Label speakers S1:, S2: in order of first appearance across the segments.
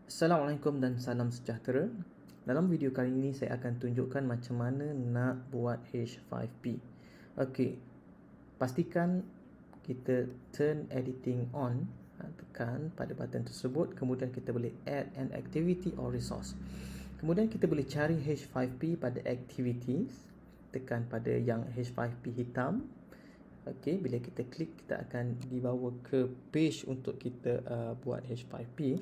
S1: Assalamualaikum dan salam sejahtera. Dalam video kali ini saya akan tunjukkan macam mana nak buat H5P. Okey, pastikan kita turn editing on, tekan pada button tersebut, kemudian kita boleh add an activity or resource. Kemudian kita boleh cari H5P pada activities, tekan pada yang H5P hitam. Okey, bila kita klik kita akan dibawa ke page untuk kita buat H5P.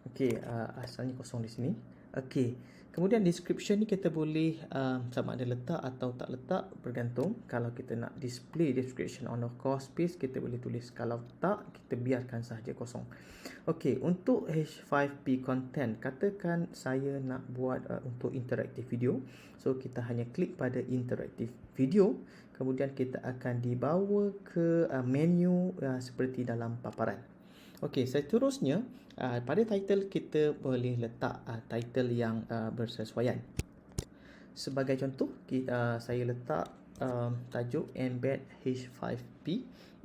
S1: Okey, asalnya kosong di sini. Okey, kemudian description ni kita boleh sama ada letak atau tak letak, bergantung. Kalau kita nak display description on a course page, kita boleh tulis. Kalau tak, kita biarkan sahaja kosong. Okey, untuk H5P content, katakan saya nak buat untuk interactive video. So kita hanya klik pada interactive video, kemudian kita akan dibawa ke menu seperti dalam paparan. Okey, seterusnya pada title kita boleh letak title yang bersesuaian. Sebagai contoh, saya letak tajuk embed H5P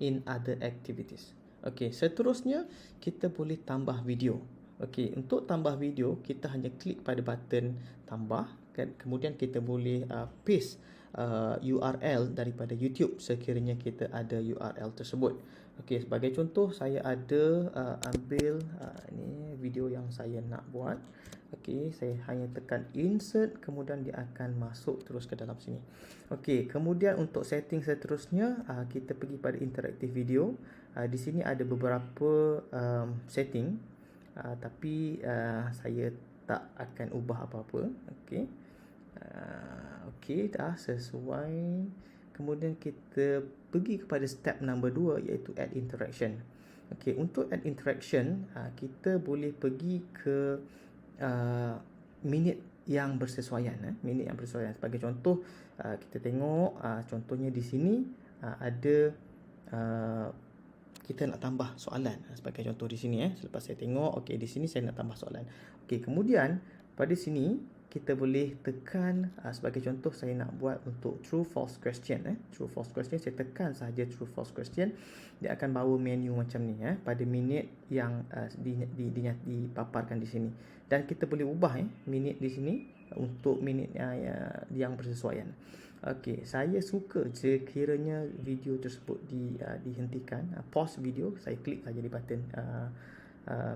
S1: in other activities. Okey, seterusnya kita boleh tambah video. Okey, untuk tambah video kita hanya klik pada button tambah, kan? Kemudian kita boleh paste URL daripada YouTube sekiranya kita ada URL tersebut. Okey, sebagai contoh saya ada ambil ini video yang saya nak buat. Okey, saya hanya tekan insert, kemudian dia akan masuk terus ke dalam sini. Okey, kemudian untuk setting seterusnya kita pergi pada interactive video. Di sini ada beberapa setting, tapi saya tak akan ubah apa-apa. Okey. Okey, dah sesuai. Kemudian kita pergi kepada step number 2, iaitu add interaction. Okey, untuk add interaction, kita boleh pergi ke minit yang bersesuaian. Minit yang bersesuaian. Sebagai contoh, kita tengok contohnya di sini ada kita nak tambah soalan. Sebagai contoh di sini selepas saya tengok, okey, di sini saya nak tambah soalan. Okey, kemudian pada sini kita boleh tekan sebagai contoh saya nak buat untuk true false question. True false question, saya tekan sahaja true false question, dia akan bawa menu macam ni pada minit yang dipaparkan di sini. Dan kita boleh ubah minit di sini untuk minit yang bersesuaian. Okey, saya suka sekiranya video tersebut dihentikan, pause video, saya klik saja di button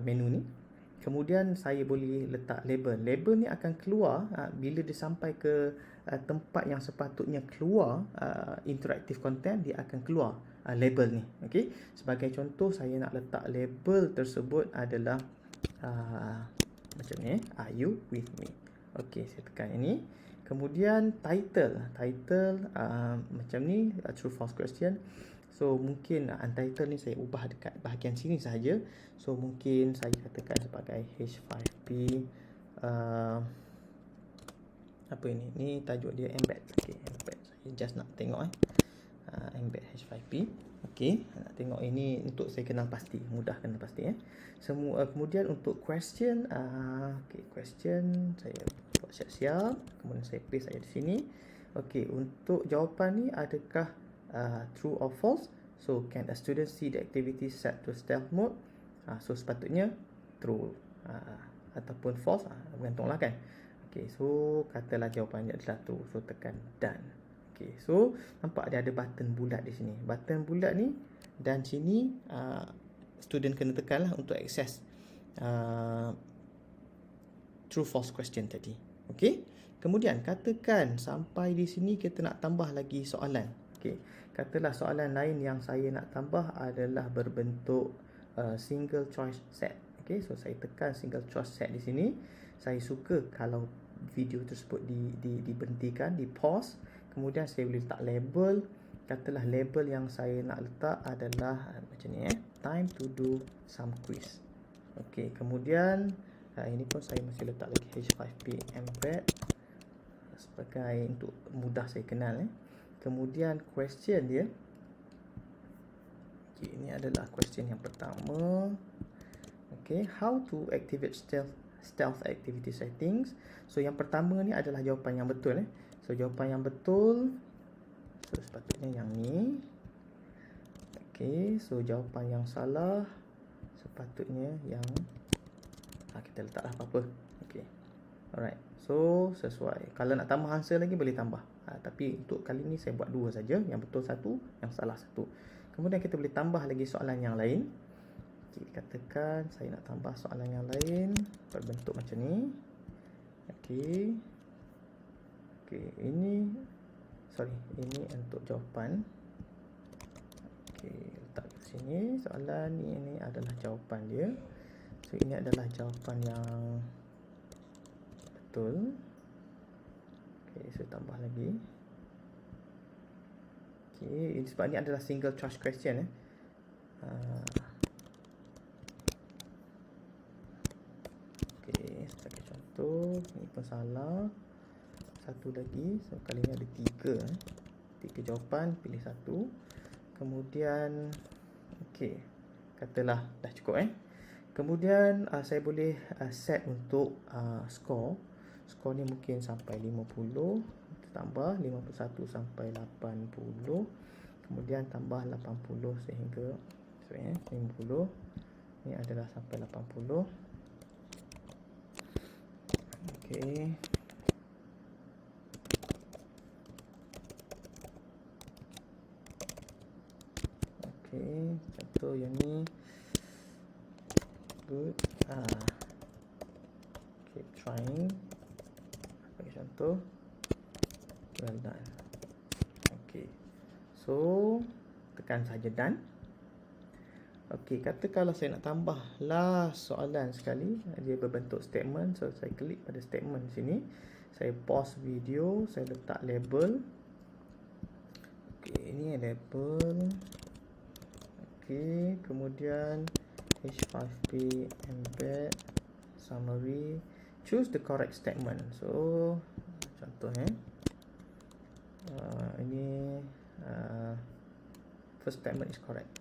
S1: menu ni. Kemudian saya boleh letak label. Label ni akan keluar bila dia sampai ke tempat yang sepatutnya keluar interactive content, dia akan keluar label ni. Okey, sebagai contoh saya nak letak label tersebut adalah macam ni, are you with me? Okey, saya tekan ini. Kemudian title macam ni, true false question. So mungkin untitled ni saya ubah dekat bahagian sini sahaja. So mungkin saya katakan sebagai H5P apa ini? Ni tajuk dia embed. Okey, embed. Saya just nak tengok embed H5P. Okey, nak tengok ini untuk saya kenal pasti, mudah kenal pasti Semua kemudian untuk question, okey, question saya buat siap-siap, kemudian saya paste saya di sini. Okey, untuk jawapan ni adakah true or false? So can a student see the activity set to stealth mode? So sepatutnya true ataupun false, bergantunglah kan. Okey, so katalah jawapannya adalah true, so tekan done. Okey, so nampak dia ada button bulat di sini. Button bulat ni dan sini student kena tekanlah untuk akses true false question tadi. Okey. Kemudian katakan sampai di sini kita nak tambah lagi soalan. Okey. Katalah soalan lain yang saya nak tambah adalah berbentuk single choice set. Okey, so saya tekan single choice set di sini. Saya suka kalau video tersebut diberhentikan, di pause. Kemudian saya boleh letak label. Katalah label yang saya nak letak adalah macam ni time to do some quiz. Okey, kemudian ini pun saya masih letak lagi H5P embed sebagai untuk mudah saya kenal Kemudian question dia. Okey, ini adalah question yang pertama. Okey, how to activate stealth activity settings. So yang pertama ni adalah jawapan yang betul So jawapan yang betul, so sepatutnya yang ni. Okey, so jawapan yang salah sepatutnya yang kita letaklah apa-apa. Okey. Alright. So sesuai. Kalau nak tambah answer lagi boleh tambah. Tapi untuk kali ni saya buat 2 saja, yang betul 1, yang salah 1. Kemudian kita boleh tambah lagi soalan yang lain. Okey, katakan saya nak tambah soalan yang lain berbentuk macam ni. Okey. Okey, ini untuk jawapan. Okey, letak di sini. Soalan ini adalah jawapan dia. So ini adalah jawapan yang betul. Okey, saya tambah lagi. Okey, sebab ini adalah single choice question. Okey, sebagai contoh, ini pun salah. Satu lagi. So kali ni ada 3. 3 jawapan, pilih 1. Kemudian okey, katalah dah cukup. Kemudian saya boleh set untuk skor. Skor ni mungkin sampai 50, tambah 51 sampai 80, kemudian tambah 80 sehingga 50. Ini adalah sampai 80. Okey. Okey, contoh yang ni. Good. Keep trying. Bagi contoh. Well done. Okey. So, tekan saja done. Okey, kata kalau saya nak tambah last soalan sekali, dia berbentuk statement. So, saya klik pada statement sini. Saya pause video, saya letak label. Okey, ini label. Okey, kemudian H5P embed summary, choose the correct statement. So contohnya ini first statement is correct.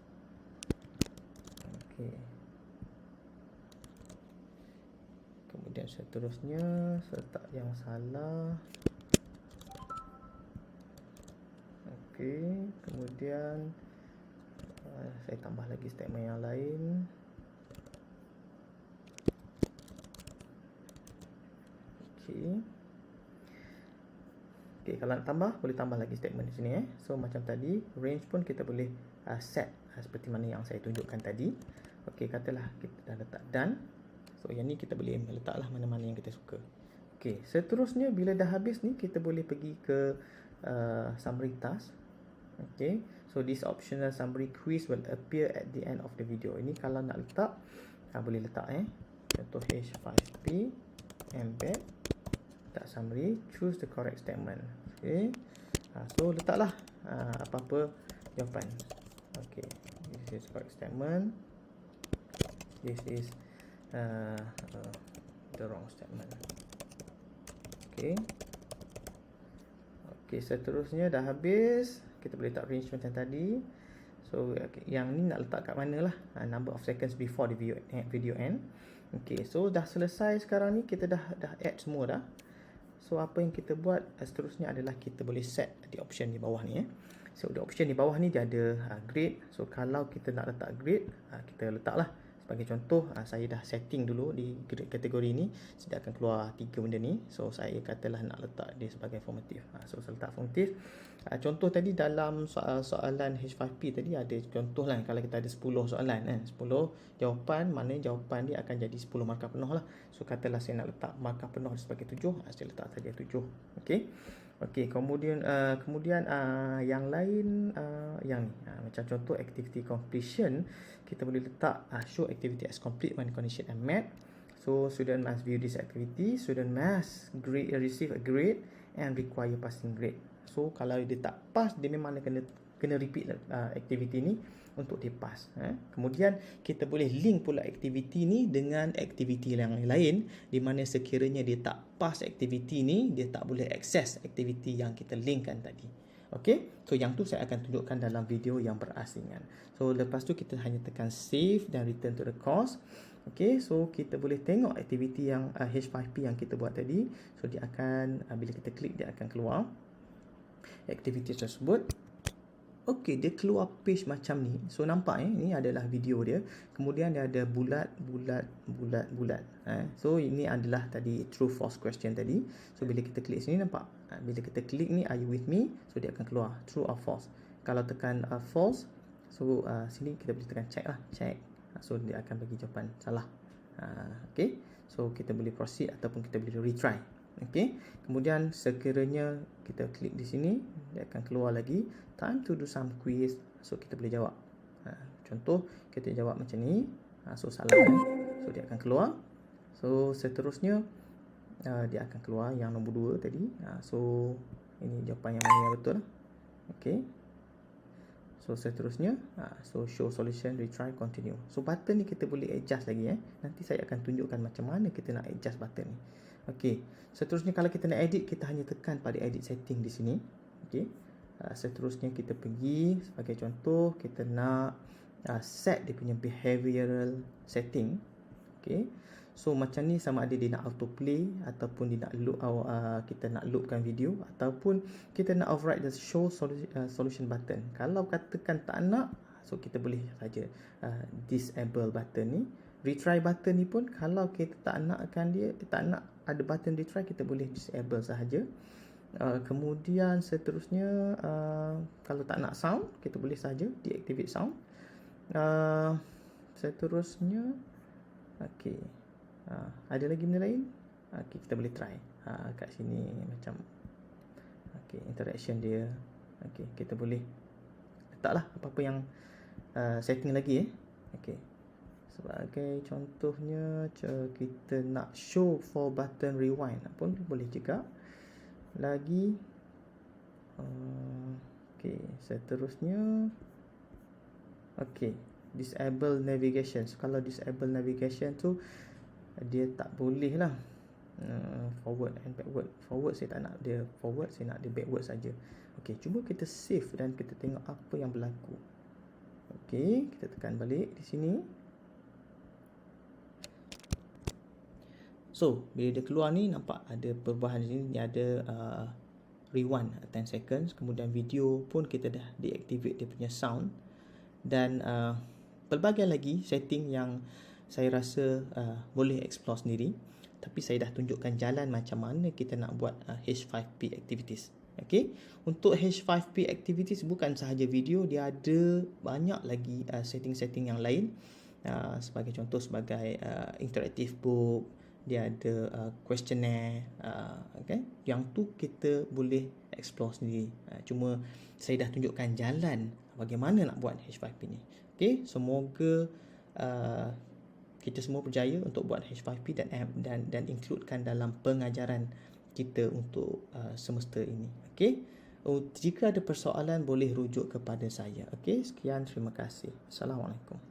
S1: Okey, kemudian seterusnya saya letak yang salah. Okey, kemudian saya tambah lagi statement yang lain. Okey, kalau nak tambah boleh tambah lagi statement di sini. So macam tadi, range pun kita boleh set seperti mana yang saya tunjukkan tadi. Okey, katalah kita dah letak done. So yang ni kita boleh letaklah mana-mana yang kita suka. Okey, seterusnya bila dah habis ni kita boleh pergi ke summary task. Okey, so this optional summary quiz will appear at the end of the video. Ini kalau nak letak boleh letak contoh H5P embed, letak summary, choose the correct statement. Okey, so letaklah apa-apa jawapan. Okey, this is correct statement, this is the wrong statement. Okey. Okey, seterusnya dah habis. Kita boleh letak range macam tadi. So yang ni nak letak kat mana lah, number of seconds before the video end. Okey, so dah selesai sekarang ni. Kita dah add semua dah. So apa yang kita buat seterusnya adalah kita boleh set di option di bawah ni. So di option di bawah ni dia ada grade. So kalau kita nak letak grade, kita letaklah. Sebagai contoh, saya dah setting dulu di kategori ni. Saya akan keluar 3 benda ni. So saya katalah nak letak dia sebagai formative. So saya letak formative. Contoh tadi dalam soalan H5P tadi ada contoh lah, kalau kita ada 10 soalan 10 jawapan, mana jawapan dia akan jadi 10 markah penuh lah. So katalah saya nak letak markah penuh sebagai 7, saya letak saja 7. Okey. Okey, kemudian yang lain yang ni macam contoh activity completion, kita boleh letak show activity as complete when condition are met. So student must view this activity, student must receive a grade and require passing grade. So kalau dia tak pass, dia memang kena repeat activity ni untuk dia pass. Kemudian kita boleh link pula aktiviti ni dengan aktiviti yang lain, di mana sekiranya dia tak pass aktiviti ni, dia tak boleh akses aktiviti yang kita linkkan tadi. Okey, so yang tu saya akan tunjukkan dalam video yang berasingan. So lepas tu kita hanya tekan save dan return to the course. Okey, so kita boleh tengok aktiviti yang H5P yang kita buat tadi. So dia akan bila kita klik, dia akan keluar aktiviti tersebut. Okey, dia keluar page macam ni. So nampak ni adalah video dia. Kemudian dia ada bulat. So ini adalah tadi true false question tadi. So bila kita klik sini nampak. Bila kita klik ni are you with me? So dia akan keluar true or false. Kalau tekan false, so sini kita boleh tekan check lah, check. So dia akan bagi jawapan salah. Okey. So kita boleh proceed ataupun kita boleh retry. Okey. Kemudian sekiranya kita klik di sini, dia akan keluar lagi time to do some quiz. So kita boleh jawab. Contoh kita jawab macam ni. So salah kan. So dia akan keluar. So seterusnya dia akan keluar yang nombor 2 tadi. So ini jawapan yang mana yang betul lah. Okey. So seterusnya so show solution, retry, continue. So button ni kita boleh adjust lagi. Nanti saya akan tunjukkan macam mana kita nak adjust button ni. Okey. Seterusnya kalau kita nak edit, kita hanya tekan pada edit setting di sini. Okey. Seterusnya kita pergi sebagai contoh kita nak set dia punya behavioral setting. Okey. So macam ni sama ada dia nak autoplay ataupun dia nak loop kita nak loopkan video ataupun kita nak override the show solution button. Kalau katakan tak nak, so kita boleh saja disable button ni. Retry button ni pun kalau kita tak nakkan dia, tak nak ada button retry, kita boleh disable sahaja. Kemudian seterusnya kalau tak nak sound, kita boleh saja deactivate sound. Seterusnya okey. Ada lagi benda lain? Okey, kita boleh try. Kat sini macam okey, interaction dia. Okey, kita boleh letaklah apa-apa yang setting lagi Okey. Sebagai contohnya kita nak show for button rewind pun boleh juga. Lagi okey, seterusnya okey, disable navigation. So, kalau disable navigation tu dia tak boleh lah forward and backward. Forward saya tak nak dia forward, saya nak dia backward saja. Okey, cuba kita save dan kita tengok apa yang berlaku. Okey, kita tekan balik di sini. So, bila dia keluar ni nampak ada perubahan di sini. Ni ada rewind 10 seconds. Kemudian video pun kita dah deactivate dia punya sound. Dan pelbagai lagi setting yang saya rasa boleh explore sendiri. Tapi saya dah tunjukkan jalan macam mana kita nak buat H5P activities. Okay. Untuk H5P activities bukan sahaja video, dia ada banyak lagi setting-setting yang lain. Sebagai contoh sebagai interactive book, dia ada questionnaire. Okay. Yang tu kita boleh explore sendiri. Cuma saya dah tunjukkan jalan bagaimana nak buat H5P ni. Okay. Semoga kita semua berjaya untuk buat H5P dan includekan dalam pengajaran kita untuk semester ini. Okey. Jika ada persoalan boleh rujuk kepada saya. Okey, sekian, terima kasih. Assalamualaikum.